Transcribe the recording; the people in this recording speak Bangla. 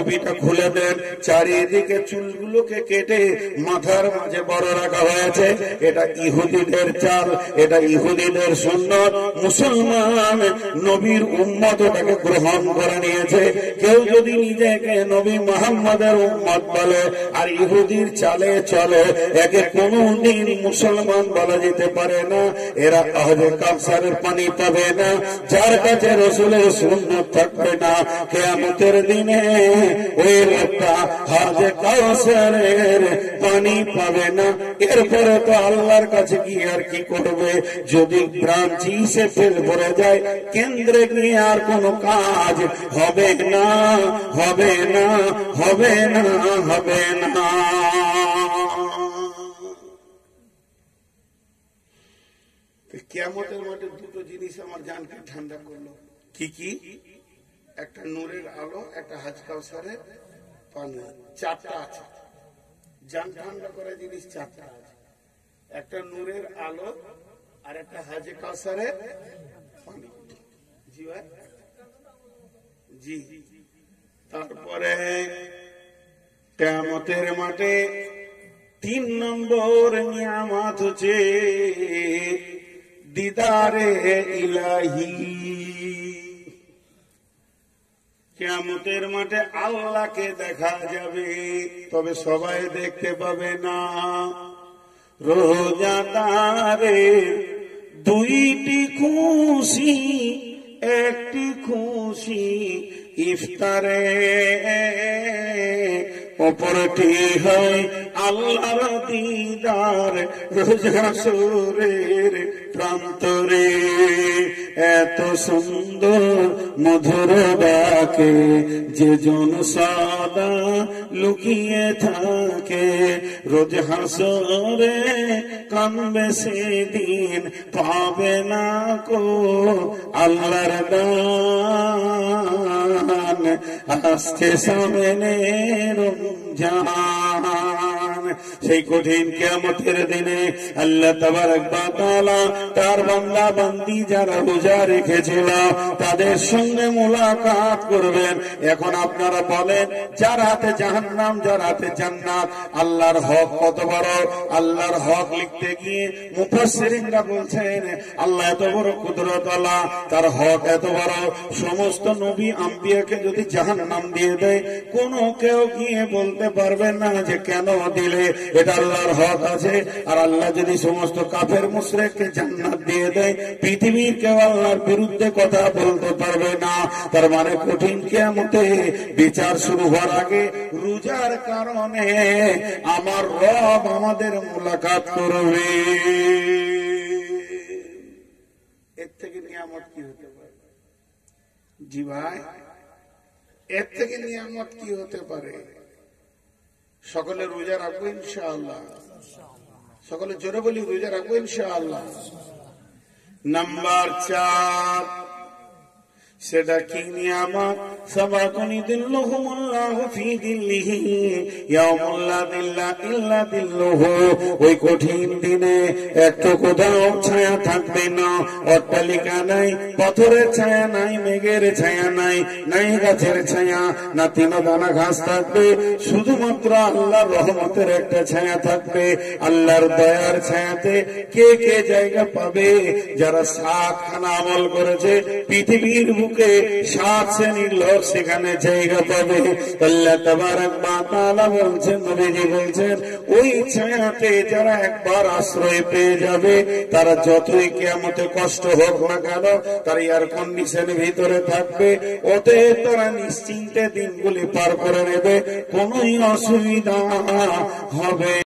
টুপিটা খুলে দেন, চারিদিকে চুলগুলোকে কেটে মাথার মাঝে বড় রাখা হয়েছে। এটা ইহুদিদের চাল, এটা ইহুদিদের সুন্নত। মুসলমান নবীর উম্মত এটাকে গ্রহণ করে নিয়েছে। কেউ যদি নিজেকে নবী মুহাম্মদের উম্মত বলে আর ইহুদির চালে চলে, একে কোনদিন মুসলমান বলা যেতে পারে না। এরা আহলে কাউসারের পানি পাবে না, যার কাছে রাসূলের সুন্নাত থাকবে না, কিয়ামতের দিনে ওই লোকটা হাউজে কাউসারের পানি পাবে না। এরপরে তো আল্লাহর কাছে গিয়ে আর কি করবে? যদি ব্রাঞ্চি সে ফেল ভরে যায়, কেন্দ্রে গিয়ে আর কোনো কাজ হবে না, হবে না, হবে না, হবে না। কিয়ামতের মাঠে দুটো জিনিস আমার জানকে ঠান্ডা করলো। কি কি? একটা নূরের আলো, একটা হাজ কাউসারের পানি। চারটা আছে জান ঠান্ডা করা জিনিস, চারটা আছে। একটা নূরের আলো, আর একটা হাজে কাউসারের পানি। জি ভাই, জি। তারপরে কিয়ামতের মাঠে 3 নম্বর নিয়ামত হচ্ছে দিদারে ইলাহি। কিয়ামতের মাঠে আল্লাহকে দেখা যাবে, তবে সবাই দেখতে পাবে না। রোজাদারের 2টি খুশি, একটি খুশি ইফতারে, অপরটি হয় আল্লাহর দিদার রোজা সুরের প্রান্তরে। এত সুন্দর মধুর ডাকে যে জন সদা লুকিয়ে থাকে, রোজ হাসরে কানবে সেদিন, পাবে না কো আল্লাহর দান। আসছে সামনে রমজান, সেই কঠিন কিয়ামতের দিনে আল্লাহ তাবারক ওয়া তাআলা তার বান্দা বান্দি যারা রোজা রেখেছিল তাদের সঙ্গে মুলাকাত করবেন। এখন আপনারা বলেন, যার হাতে জাহান্নাম, যার হাতে জান্নাত। আল্লাহর হক কত বড়! আল্লাহর হক লিখতে গিয়ে মুফাসসিরিনরা বলছেন, আল্লাহ এত বড় কুদরতওয়ালা, তার হক এত বড়। সমস্ত নবী আম্বিয়াকে যদি জাহান্নাম দিয়ে দেয়, কোনো কেউ গিয়ে বলতে পারবেন না যে কেন দিলে, এটা আল্লাহর হক আছে। আর আল্লাহ যদি সমস্ত কাফের মুশরিককে জান্নাত দিয়ে দেয়, পৃথিবীর কেউ আল্লাহর বিরুদ্ধে কথা বলতে পারবে না। তার মানে কঠিন কিয়ামতে বিচার শুরু হওয়ার আগে রোজার কারণে আমার রব আমাদের মুলাকাত করবে। এর থেকে নিয়ামত কি হতে পারে? জি ভাই, এর থেকে নিয়ামত কি হতে পারে? সকলে রোজা রাখবো ইনশাআল্লাহ। সকলে জোরে বলি, রোজা রাখবো ইনশাআল্লাহ। নাম্বার 4, সেটা কি নিয়ামত? সাবাকুন দিল্লুহুমুল্লাহু ফি দিল্লিহি ইয়াউমুল লা দিল্লা ইল্লা দিল্লুহু। ওই কঠিন দিনে একটু কোথাও ছায়া থাকবে না। অট্টালিকা নাই, পাথরের ছায়া নাই, মেঘের ছায়া নাই, নাই গাছের ছায়া, না তৃণদানা ঘাস থাকবে। শুধুমাত্র আল্লাহর রহমতের একটা ছায়া থাকবে। আল্লাহর দয়ার ছায়াতে কে কে জায়গা পাবে? যারা 7 খানা আমল করেছে, পৃথিবীর বুকে 7 শ্রেণীর লোক সেখানে জায়গা পাবে। আল্লাহ তাবারক ওয়া তাআলা বলছেন, নবীজি বলছেন, ওই ছায়াতে যারা একবার আশ্রয় পেয়ে যাবে, তারা যতই কিয়ামতে কষ্ট হোক না কেন, তারা এয়ার কন্ডিশনের ভিতরে থাকবে। ওতে তারা নিশ্চিন্তে দিনগুলি পার করে নেবে, কোন অসুবিধা হবে